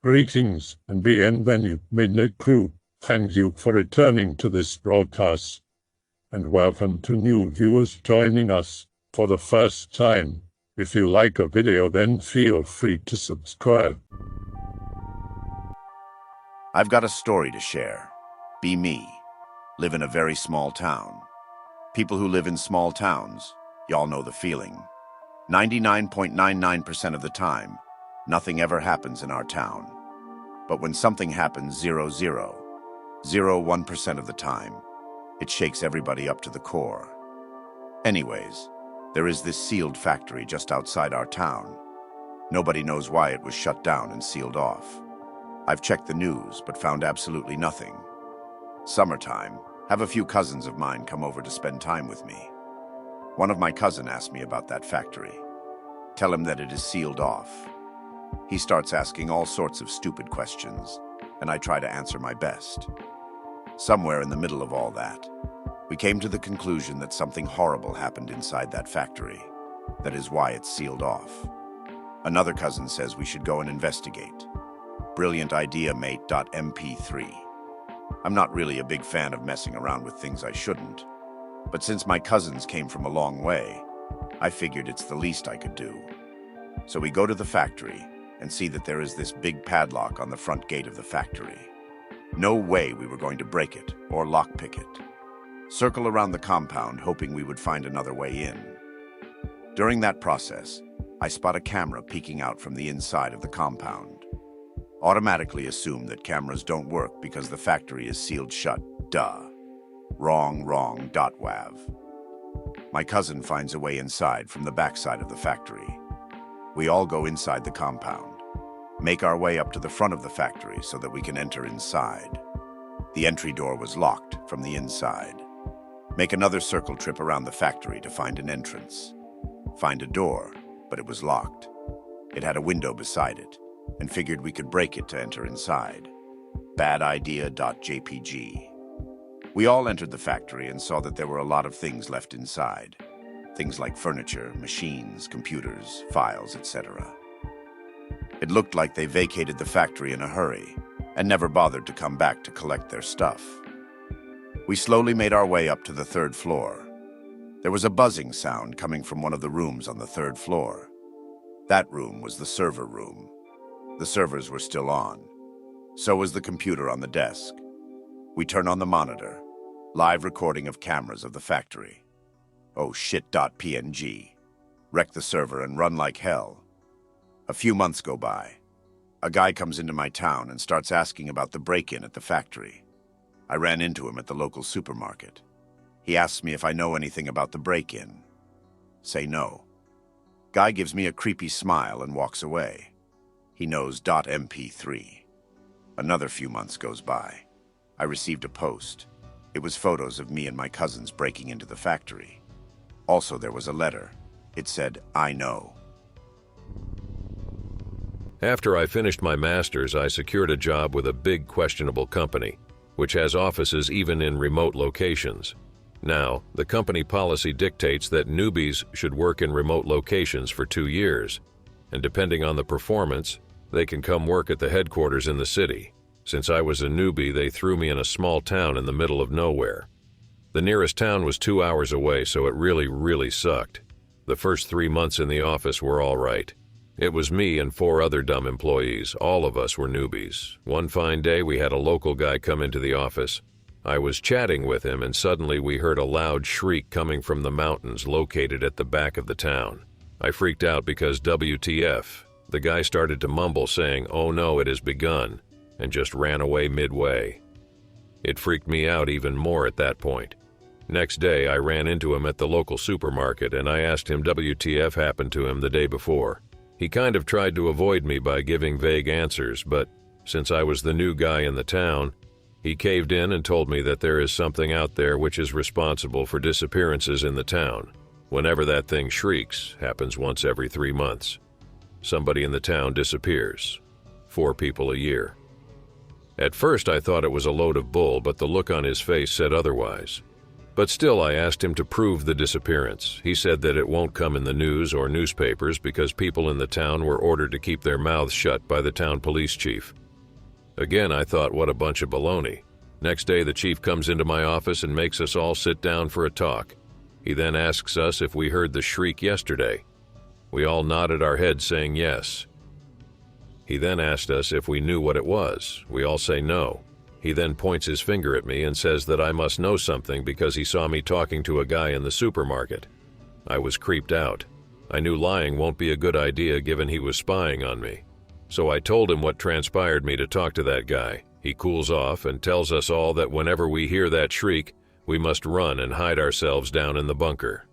Greetings and bienvenue, Midnight Crew. Thank you for returning to this broadcast, and welcome to new viewers joining us for the first time. If you like a video, then feel free to subscribe. I've got a story to share. Be me. Live in a very small town. People who live in small towns, y'all know the feeling. 99.99% of the time, nothing ever happens in our town. But when something happens 0.01% of the time, it shakes everybody up to the core. Anyways, there is this sealed factory just outside our town. Nobody knows why it was shut down and sealed off. I've checked the news, but found absolutely nothing. Summertime, have a few cousins of mine come over to spend time with me. One of my cousins asked me about that factory. Tell him that it is sealed off. He starts asking all sorts of stupid questions, and I try to answer my best. Somewhere in the middle of all that, we came to the conclusion that something horrible happened inside that factory. That is why it's sealed off. Another cousin says we should go and investigate. Brilliant idea, mate. MP3. I'm not really a big fan of messing around with things I shouldn't, but since my cousins came from a long way, I figured it's the least I could do. So we go to the factory and see that there is this big padlock on the front gate of the factory. No way we were going to break it or lockpick it. Circle around the compound hoping we would find another way in. During that process, I spot a camera peeking out from the inside of the compound. Automatically assume that cameras don't work because the factory is sealed shut. Duh. Wrong. Wav. My cousin finds a way inside from the backside of the factory. We all go inside the compound, make our way up to the front of the factory so that we can enter inside. The entry door was locked from the inside. Make another circle trip around the factory to find an entrance. Find a door, but it was locked. It had a window beside it, and figured we could break it to enter inside. Bad idea. JPG. We all entered the factory and saw that there were a lot of things left inside. Things like furniture, machines, computers, files, etc. It looked like they vacated the factory in a hurry and never bothered to come back to collect their stuff. We slowly made our way up to the third floor. There was a buzzing sound coming from one of the rooms on the third floor. That room was the server room. The servers were still on. So was the computer on the desk. We turn on the monitor. Live recording of cameras of the factory. Oh shit. PNG. Wreck the server and run like hell. A few months go by. A guy comes into my town and starts asking about the break-in at the factory. I ran into him at the local supermarket. He asks me if I know anything about the break-in. Say no. Guy gives me a creepy smile and walks away. He knows .mp3. Another few months goes by. I received a post. It was photos of me and my cousins breaking into the factory. Also, there was a letter. It said, I know. After I finished my master's, I secured a job with a big questionable company, which has offices even in remote locations. Now, the company policy dictates that newbies should work in remote locations for 2 years, and depending on the performance, they can come work at the headquarters in the city. Since I was a newbie, they threw me in a small town in the middle of nowhere. The nearest town was 2 hours away, so it really sucked. The first 3 months in the office were all right. It was me and 4 other dumb employees. All of us were newbies. One fine day, we had a local guy come into the office. I was chatting with him, and suddenly we heard a loud shriek coming from the mountains located at the back of the town. I freaked out because WTF. The guy started to mumble, saying, "Oh no, it has begun," and just ran away midway. It freaked me out even more at that point. Next day, I ran into him at the local supermarket, and I asked him WTF happened to him the day before. He kind of tried to avoid me by giving vague answers, but since I was the new guy in the town, he caved in and told me that there is something out there which is responsible for disappearances in the town. Whenever that thing shrieks, happens once every 3 months. Somebody in the town disappears. 4 people a year. At first I thought it was a load of bull, but the look on his face said otherwise. But still, I asked him to prove the disappearance. He said that it won't come in the news or newspapers because people in the town were ordered to keep their mouths shut by the town police chief. Again, I thought, what a bunch of baloney. Next day, the chief comes into my office and makes us all sit down for a talk. He then asks us if we heard the shriek yesterday. We all nodded our heads saying yes. He then asked us if we knew what it was. We all say no. He then points his finger at me and says that I must know something because he saw me talking to a guy in the supermarket. I was creeped out. I knew lying won't be a good idea given he was spying on me. So I told him what transpired me to talk to that guy. He cools off and tells us all that whenever we hear that shriek, we must run and hide ourselves down in the bunker.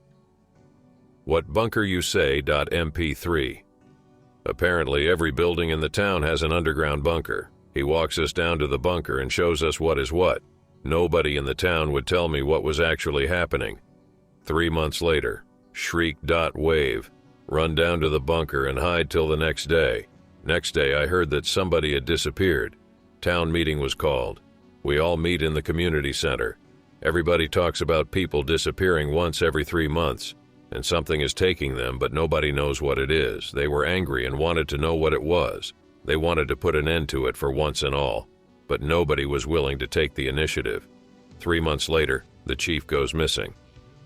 What bunker you say? MP3. Apparently every building in the town has an underground bunker. He walks us down to the bunker and shows us what is what. Nobody in the town would tell me what was actually happening. 3 months later, shriek. Wave. Run down to the bunker and hide till the next day. Next day I heard that somebody had disappeared. Town meeting was called. We all meet in the community center. Everybody talks about people disappearing once every 3 months, and something is taking them, but nobody knows what it is. They were angry and wanted to know what it was. They wanted to put an end to it for once and all, but nobody was willing to take the initiative. 3 months later, the chief goes missing.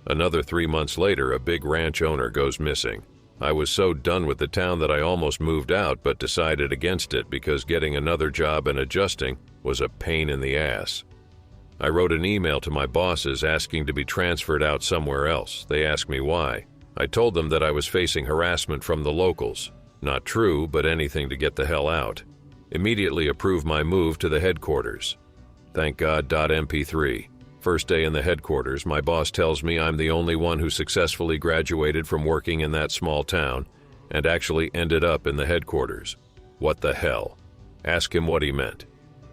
Another 3 months later, a big ranch owner goes missing. I was so done with the town that I almost moved out, but decided against it because getting another job and adjusting was a pain in the ass. I wrote an email to my bosses asking to be transferred out somewhere else. They asked me why. I told them that I was facing harassment from the locals. Not true, but anything to get the hell out. Immediately approved my move to the headquarters. Thank God. MP3. First day in the headquarters, my boss tells me I'm the only one who successfully graduated from working in that small town and actually ended up in the headquarters. What the hell? Ask him what he meant.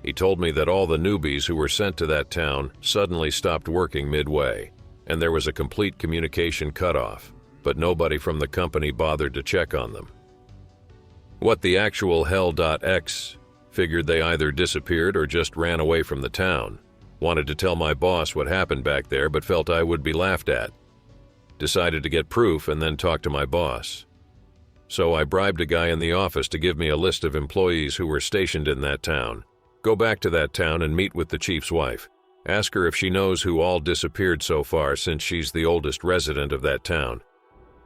He told me that all the newbies who were sent to that town suddenly stopped working midway, and there was a complete communication cutoff, but nobody from the company bothered to check on them. What the actual hell? X figured they either disappeared or just ran away from the town. Wanted to tell my boss what happened back there, but felt I would be laughed at. Decided to get proof and then talk to my boss. So I bribed a guy in the office to give me a list of employees who were stationed in that town. Go back to that town and meet with the chief's wife. Ask her if she knows who all disappeared so far since she's the oldest resident of that town.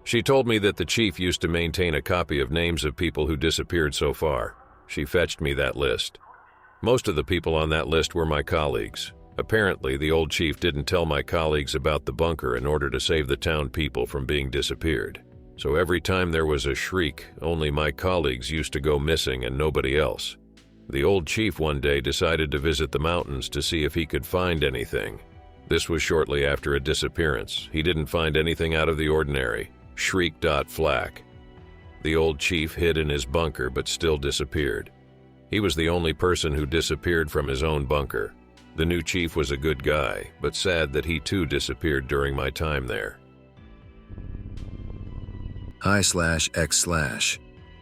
She told me that the chief used to maintain a copy of names of people who disappeared so far. She fetched me that list. Most of the people on that list were my colleagues. Apparently, the old chief didn't tell my colleagues about the bunker in order to save the town people from being disappeared. So every time there was a shriek, only my colleagues used to go missing and nobody else. The old chief one day decided to visit the mountains to see if he could find anything. This was shortly after a disappearance. He didn't find anything out of the ordinary. Shriek. Flack. The old chief hid in his bunker but still disappeared. He was the only person who disappeared from his own bunker. The new chief was a good guy, but sad that he too disappeared during my time there. Hi/X/.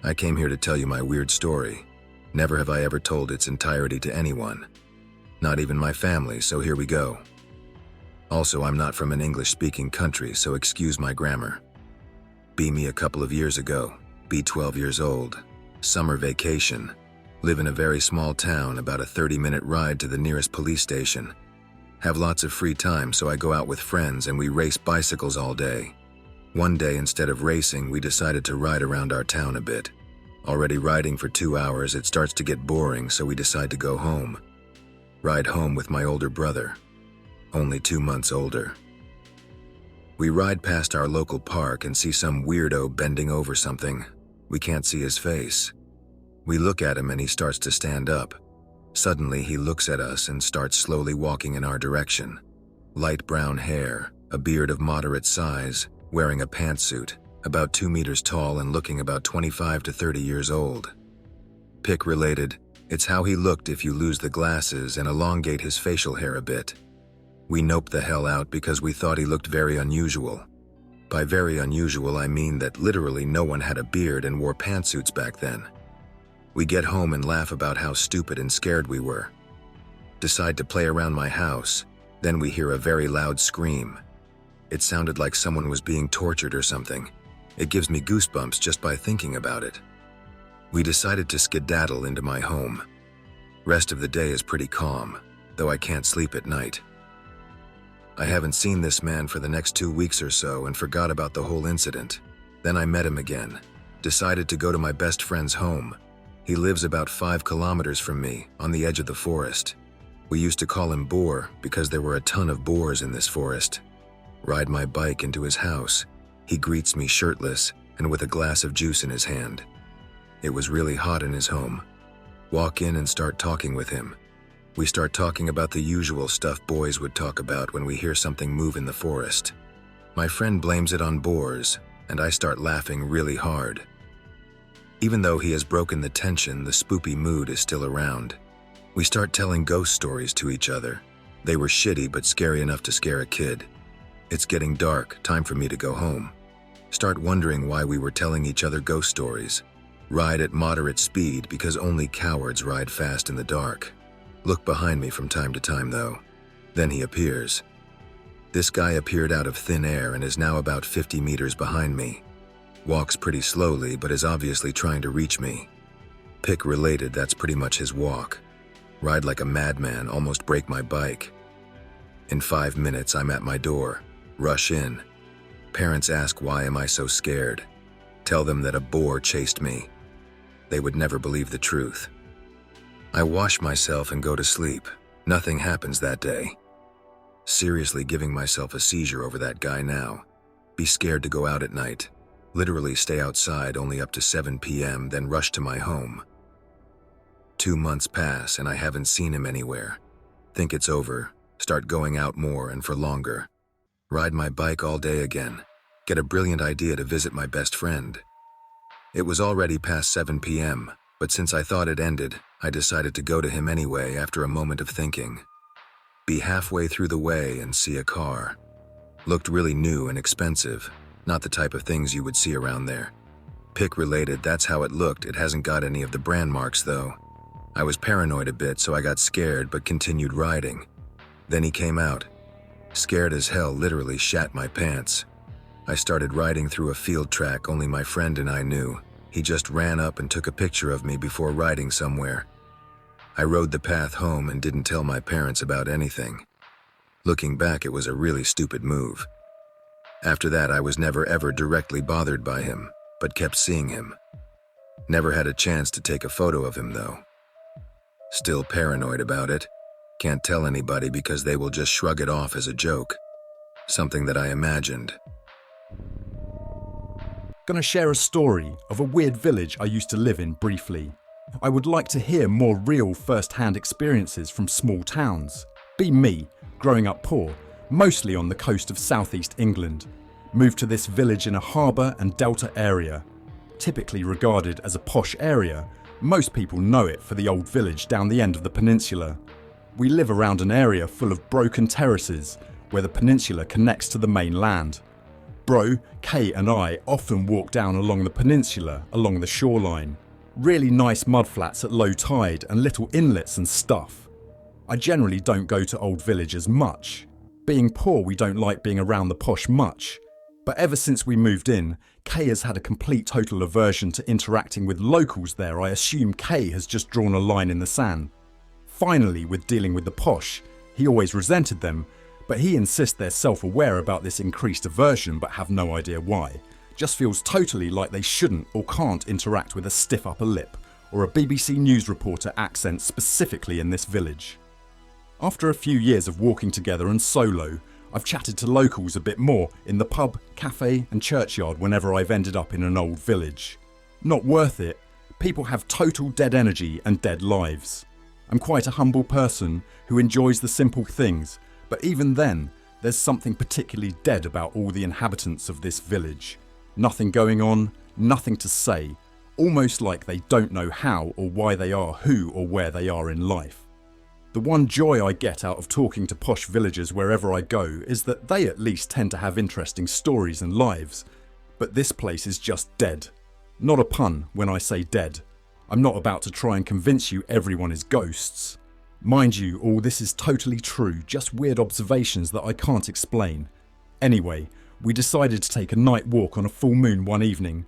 I came here to tell you my weird story. Never have I ever told its entirety to anyone. Not even my family, so here we go. Also, I'm not from an English-speaking country, so excuse my grammar. Be me a couple of years ago. Be 12 years old. Summer vacation. Live in a very small town, about a 30-minute ride to the nearest police station. Have lots of free time, so I go out with friends and we race bicycles all day. One day, instead of racing, we decided to ride around our town a bit. Already riding for 2 hours, it starts to get boring, so we decide to go home. Ride home with my older brother. Only 2 months older. We ride past our local park and see some weirdo bending over something. We can't see his face. We look at him and he starts to stand up. Suddenly he looks at us and starts slowly walking in our direction. Light brown hair, a beard of moderate size, wearing a pantsuit, about 2 meters tall and looking about 25 to 30 years old. Pic related, it's how he looked if you lose the glasses and elongate his facial hair a bit. We noped the hell out because we thought he looked very unusual. By very unusual, I mean that literally no one had a beard and wore pantsuits back then. We get home and laugh about how stupid and scared we were. Decide to play around my house. Then we hear a very loud scream. It sounded like someone was being tortured or something. It gives me goosebumps just by thinking about it. We decided to skedaddle into my home. Rest of the day is pretty calm, though I can't sleep at night. I haven't seen this man for the next 2 weeks or so and forgot about the whole incident. Then I met him again. Decided to go to my best friend's home. He lives about 5 kilometers from me, on the edge of the forest. We used to call him Boar because there were a ton of boars in this forest. Ride my bike into his house. He greets me shirtless and with a glass of juice in his hand. It was really hot in his home. Walk in and start talking with him. We start talking about the usual stuff boys would talk about when we hear something move in the forest. My friend blames it on boars, and I start laughing really hard. Even though he has broken the tension, the spoopy mood is still around. We start telling ghost stories to each other. They were shitty but scary enough to scare a kid. It's getting dark, time for me to go home. Start wondering why we were telling each other ghost stories. Ride at moderate speed because only cowards ride fast in the dark. Look behind me from time to time though. Then he appears. This guy appeared out of thin air and is now about 50 meters behind me. Walks pretty slowly but is obviously trying to reach me. Pick related, that's pretty much his walk. Ride like a madman, almost break my bike. In 5 minutes I'm at my door. Rush in. Parents ask why am I so scared. Tell them that a boar chased me. They would never believe the truth. I wash myself and go to sleep. Nothing happens that day. Seriously giving myself a seizure over that guy now. Be scared to go out at night. Literally stay outside only up to 7 p.m. then rush to my home. 2 months pass and I haven't seen him anywhere. Think it's over. Start going out more and for longer. Ride my bike all day again. Get a brilliant idea to visit my best friend. It was already past 7 p.m., but since I thought it ended, I decided to go to him anyway after a moment of thinking. Be halfway through the way and see a car. Looked really new and expensive, not the type of things you would see around there. Pick related, that's how it looked. It hasn't got any of the brand marks though. I was paranoid a bit, so I got scared but continued riding. Then he came out. Scared as hell, literally shat my pants. I started riding through a field track only my friend and I knew. He just ran up and took a picture of me before riding somewhere. I rode the path home and didn't tell my parents about anything. Looking back, it was a really stupid move. After that, I was never ever directly bothered by him, but kept seeing him. Never had a chance to take a photo of him though. Still paranoid about it. Can't tell anybody because they will just shrug it off as a joke. Something that I imagined. Gonna share a story of a weird village I used to live in briefly. I would like to hear more real first-hand experiences from small towns. Be me, growing up poor, mostly on the coast of southeast England. Moved to this village in a harbour and delta area. Typically regarded as a posh area, most people know it for the old village down the end of the peninsula. We live around an area full of broken terraces where the peninsula connects to the mainland. Bro, Kay and I often walk down along the peninsula along the shoreline. Really nice mudflats at low tide and little inlets and stuff. I generally don't go to old villages much. Being poor, we don't like being around the posh much. But ever since we moved in, Kay has had a complete total aversion to interacting with locals there. I assume Kay has just drawn a line in the sand. Finally, with dealing with the posh, he always resented them, but he insists they're self-aware about this increased aversion but have no idea why. Just feels totally like they shouldn't or can't interact with a stiff upper lip or a BBC News reporter accent specifically in this village. After a few years of walking together and solo, I've chatted to locals a bit more in the pub, cafe and churchyard whenever I've ended up in an old village. Not worth it. People have total dead energy and dead lives. I'm quite a humble person who enjoys the simple things, but even then, there's something particularly dead about all the inhabitants of this village. Nothing going on, nothing to say, almost like they don't know how or why they are who or where they are in life. The one joy I get out of talking to posh villagers wherever I go is that they at least tend to have interesting stories and lives. But this place is just dead. Not a pun when I say dead. I'm not about to try and convince you everyone is ghosts. Mind you, all this is totally true, just weird observations that I can't explain. Anyway, we decided to take a night walk on a full moon one evening.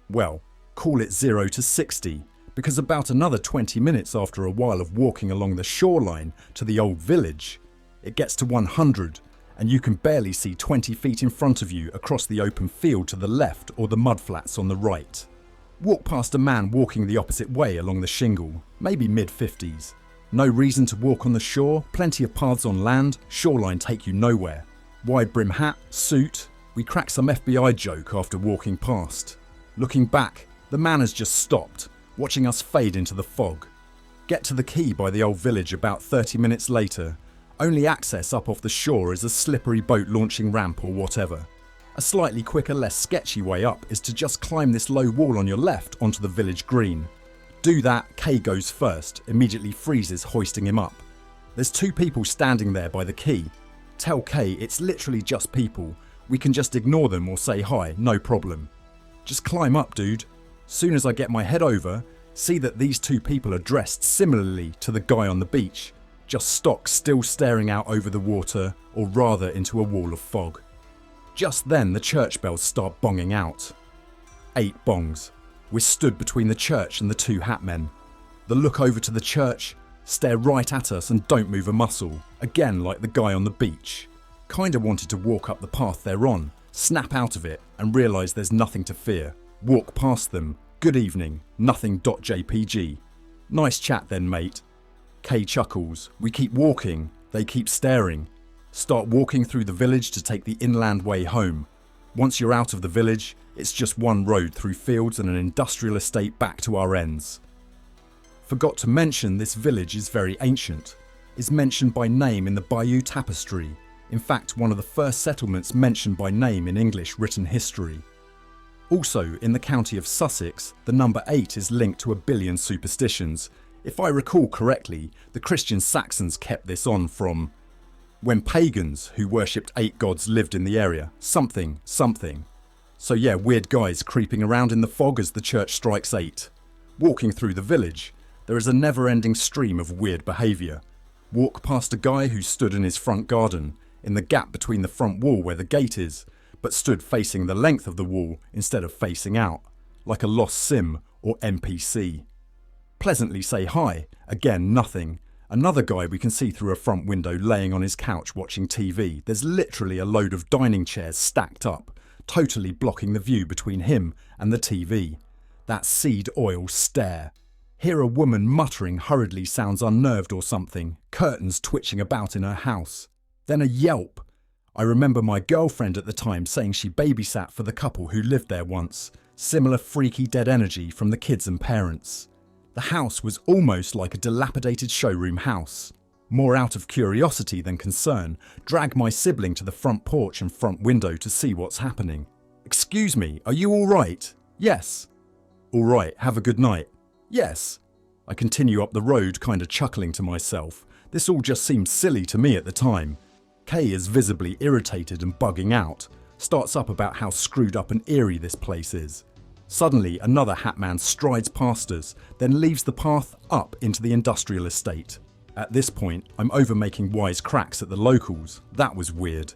Well, call it 0 to 60, because about another 20 minutes after a while of walking along the shoreline to the old village, it gets to 100, and you can barely see 20 feet in front of you across the open field to the left or the mudflats on the right. Walk past a man walking the opposite way along the shingle, maybe mid-50s. No reason to walk on the shore, plenty of paths on land, shoreline take you nowhere. Wide brim hat, suit, we crack some FBI joke after walking past. Looking back, the man has just stopped, watching us fade into the fog. Get to the quay by the old village about 30 minutes later. Only access up off the shore is a slippery boat launching ramp or whatever. A slightly quicker, less sketchy way up is to just climb this low wall on your left onto the village green. Do that, Kay goes first, immediately freezes, hoisting him up. There's 2 people standing there by the quay. Tell Kay it's literally just people. We can just ignore them or say hi, no problem. Just climb up, dude. Soon as I get my head over, see that these 2 people are dressed similarly to the guy on the beach. Just stock still staring out over the water, or rather into a wall of fog. Just then the church bells start bonging out. 8 bongs. We're stood between the church and the 2 hat men. They look over to the church, stare right at us and don't move a muscle, again like the guy on the beach. Kinda wanted to walk up the path they're on, snap out of it and realise there's nothing to fear. Walk past them. Good evening. Nothing.jpg. Nice chat then, mate. Kay chuckles. We keep walking. They keep staring. Start walking through the village to take the inland way home. Once you're out of the village, it's just one road through fields and an industrial estate back to our ends. Forgot to mention this village is very ancient. Is mentioned by name in the Bayeux Tapestry. In fact, one of the first settlements mentioned by name in English written history. Also, in the county of Sussex, the number 8 is linked to a billion superstitions. If I recall correctly, the Christian Saxons kept this on from when pagans who worshipped 8 gods lived in the area. Something. So yeah, weird guys creeping around in the fog as the church strikes 8. Walking through the village, there is a never-ending stream of weird behaviour. Walk past a guy who stood in his front garden, in the gap between the front wall where the gate is, but stood facing the length of the wall instead of facing out, like a lost sim or NPC. Pleasantly say hi, again nothing. Another guy we can see through a front window laying on his couch watching TV. There's literally a load of dining chairs stacked up, totally blocking the view between him and the TV. That seed oil stare. Hear a woman muttering hurriedly, sounds unnerved or something, curtains twitching about in her house. Then a yelp. I remember my girlfriend at the time saying she babysat for the couple who lived there once. Similar freaky dead energy from the kids and parents. The house was almost like a dilapidated showroom house. More out of curiosity than concern, drag my sibling to the front porch and front window to see what's happening. Excuse me, are you alright? Yes. Alright, have a good night. Yes. I continue up the road, kinda chuckling to myself. This all just seemed silly to me at the time. Kay is visibly irritated and bugging out. Starts up about how screwed up and eerie this place is. Suddenly, another hat man strides past us, then leaves the path up into the industrial estate. At this point, I'm over making wise cracks at the locals. That was weird.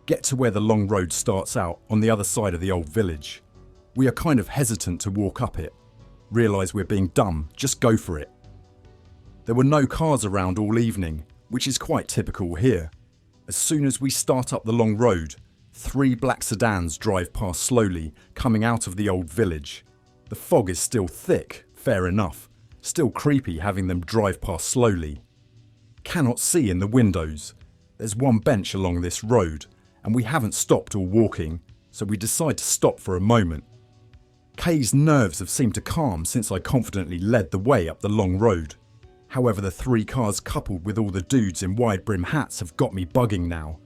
Get to where the long road starts out, on the other side of the old village. We are kind of hesitant to walk up it. Realise we're being dumb, just go for it. There were no cars around all evening, which is quite typical here. As soon as we start up the long road, 3 black sedans drive past slowly, coming out of the old village. The fog is still thick, fair enough. Still creepy having them drive past slowly. Cannot see in the windows. There's one bench along this road, and we haven't stopped or walking, so we decide to stop for a moment. Kay's nerves have seemed to calm since I confidently led the way up the long road. However, the 3 cars coupled with all the dudes in wide brim hats have got me bugging now.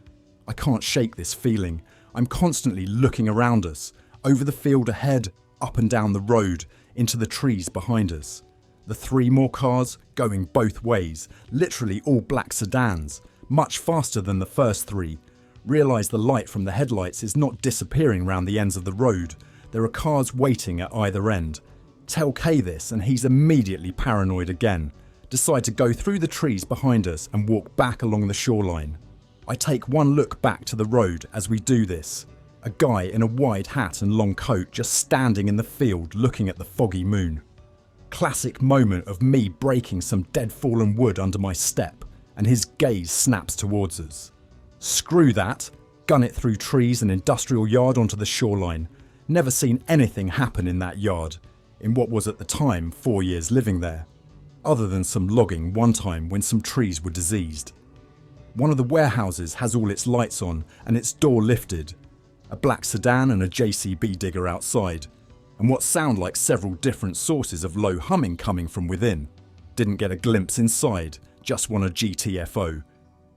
I can't shake this feeling. I'm constantly looking around us, over the field ahead, up and down the road, into the trees behind us. The 3 more cars, going both ways, literally all black sedans, much faster than the first 3. Realise the light from the headlights is not disappearing round the ends of the road. There are cars waiting at either end. Tell Kay this and he's immediately paranoid again. decide to go through the trees behind us and walk back along the shoreline. I take one look back to the road as we do this. A guy in a wide hat and long coat just standing in the field looking at the foggy moon. Classic moment of me breaking some dead fallen wood under my step, and his gaze snaps towards us. Screw that, gun it through trees and industrial yard onto the shoreline. Never seen anything happen in that yard, in what was at the time 4 years living there, other than some logging one time when some trees were diseased. One of the warehouses has all its lights on and its door lifted. A black sedan and a JCB digger outside, and what sound like several different sources of low humming coming from within. Didn't get a glimpse inside, just want a GTFO.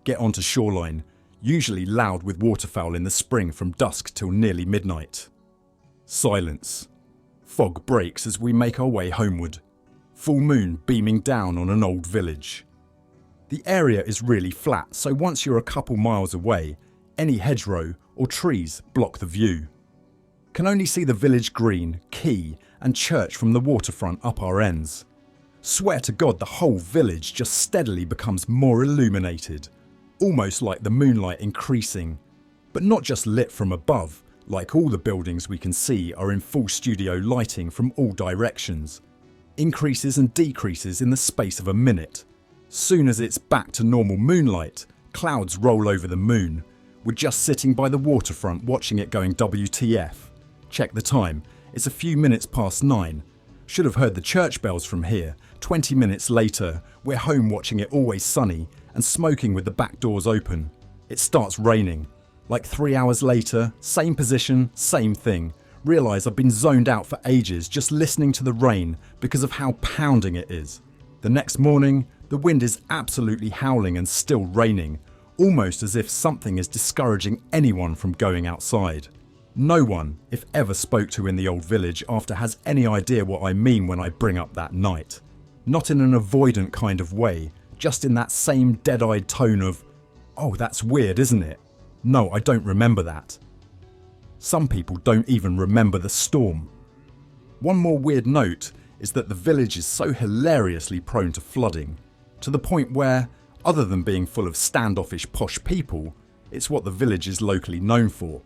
Get onto shoreline, usually loud with waterfowl in the spring from dusk till nearly midnight. Silence. Fog breaks as we make our way homeward. Full moon beaming down on an old village. The area is really flat, so once you're a couple miles away, any hedgerow or trees block the view. Can only see the village green, quay and church from the waterfront up our ends. Swear to God the whole village just steadily becomes more illuminated, almost like the moonlight increasing, but not just lit from above, like all the buildings we can see are in full studio lighting from all directions. Increases and decreases in the space of a minute. Soon as it's back to normal moonlight, clouds roll over the moon. We're just sitting by the waterfront watching it going WTF. Check the time, it's a few minutes past 9. Should have heard the church bells from here. 20 minutes later, we're home watching It Always Sunny and smoking with the back doors open. It starts raining. Like 3 hours later, same position, same thing. Realise I've been zoned out for ages just listening to the rain because of how pounding it is. The next morning, the wind is absolutely howling and still raining, almost as if something is discouraging anyone from going outside. No one, if ever spoke to in the old village after, has any idea what I mean when I bring up that night. Not in an avoidant kind of way, just in that same dead-eyed tone of, "Oh, that's weird, isn't it? No, I don't remember that." Some people don't even remember the storm. One more weird note is that the village is so hilariously prone to flooding, to the point where, other than being full of standoffish posh people, it's what the village is locally known for.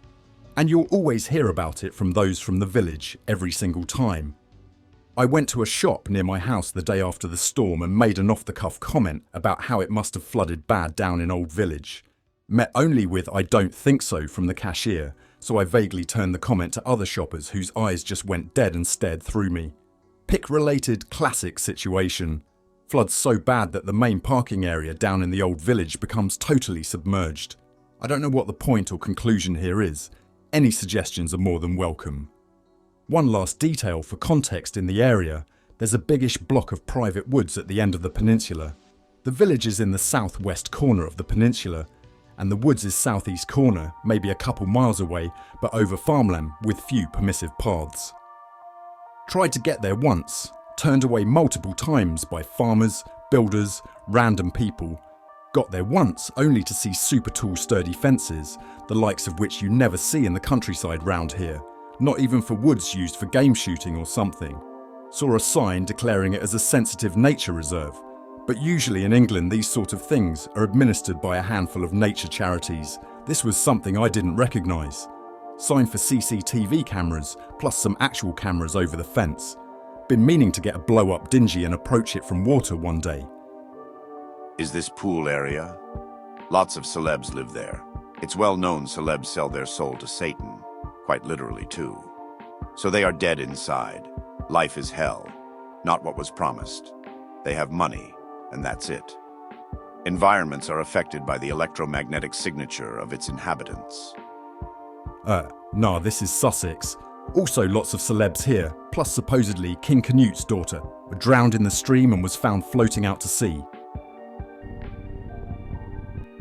And you'll always hear about it from those from the village every single time. I went to a shop near my house the day after the storm and made an off-the-cuff comment about how it must have flooded bad down in Old Village. Met only with "I don't think so" from the cashier, so I vaguely turned the comment to other shoppers whose eyes just went dead and stared through me. Pick-related classic situation. Floods so bad that the main parking area down in the Old Village becomes totally submerged. I don't know what the point or conclusion here is. Any suggestions are more than welcome. One last detail for context in the area, there's a biggish block of private woods at the end of the peninsula. The village is in the southwest corner of the peninsula, and the woods is southeast corner, maybe a couple miles away, but over farmland with few permissive paths. Tried to get there once, turned away multiple times by farmers, builders, random people. Got there once only to see super tall sturdy fences, the likes of which you never see in the countryside round here, not even for woods used for game shooting or something. Saw a sign declaring it as a sensitive nature reserve, but usually in England these sort of things are administered by a handful of nature charities. This was something I didn't recognise. Sign for CCTV cameras, plus some actual cameras over the fence. Been meaning to get a blow-up dinghy and approach it from water one day. Is this pool area? Lots of celebs live there. It's well known celebs sell their soul to Satan, quite literally too. So they are dead inside. Life is hell, not what was promised. They have money, and that's it. Environments are affected by the electromagnetic signature of its inhabitants. Nah, this is Sussex. Also lots of celebs here, plus supposedly King Canute's daughter, were drowned in the stream and was found floating out to sea.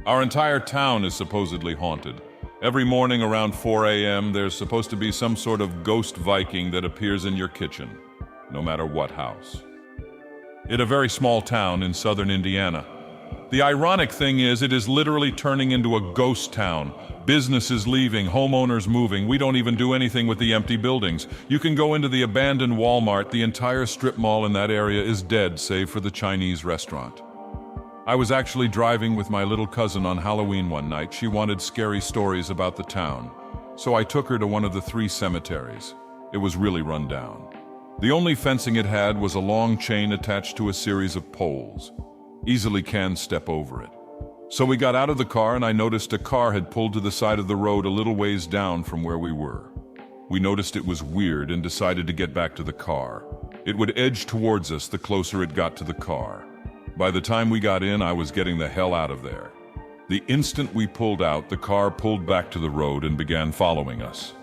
Our entire town is supposedly haunted. Every morning around 4 a.m. there's supposed to be some sort of ghost Viking that appears in your kitchen, no matter what house. In a very small town in southern Indiana, The ironic thing is, it is literally turning into a ghost town. Businesses leaving, homeowners moving. We don't even do anything with the empty buildings. You can go into the abandoned Walmart. The entire strip mall in that area is dead, save for the Chinese restaurant. I was actually driving with my little cousin on Halloween one night. She wanted scary stories about the town, so I took her to one of the 3 cemeteries. It was really run down. The only fencing it had was a long chain attached to a series of poles. Easily can step over it. So we got out of the car and I noticed a car had pulled to the side of the road a little ways down from where we were. We noticed it was weird and decided to get back to the car. It would edge towards us the closer it got to the car. By the time we got in, I was getting the hell out of there. The instant we pulled out, the car pulled back to the road and began following us.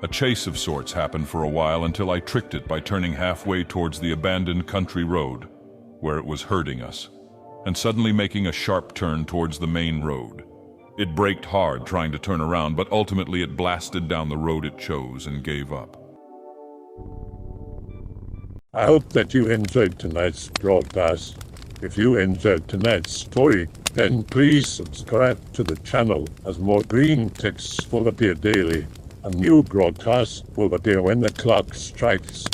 A chase of sorts happened for a while until I tricked it by turning halfway towards the abandoned country road, where it was herding us, and suddenly making a sharp turn towards the main road. It braked hard trying to turn around, but ultimately it blasted down the road it chose and gave up. I hope that you enjoyed tonight's broadcast. If you enjoyed tonight's story, then please subscribe to the channel, as more green texts will appear daily. A new broadcast will appear when the clock strikes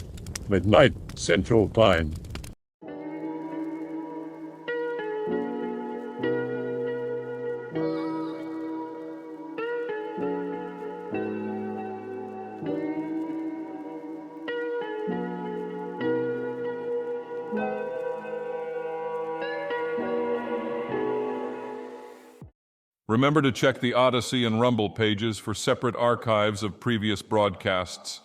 midnight Central Time. Remember to check the Odyssey and Rumble pages for separate archives of previous broadcasts.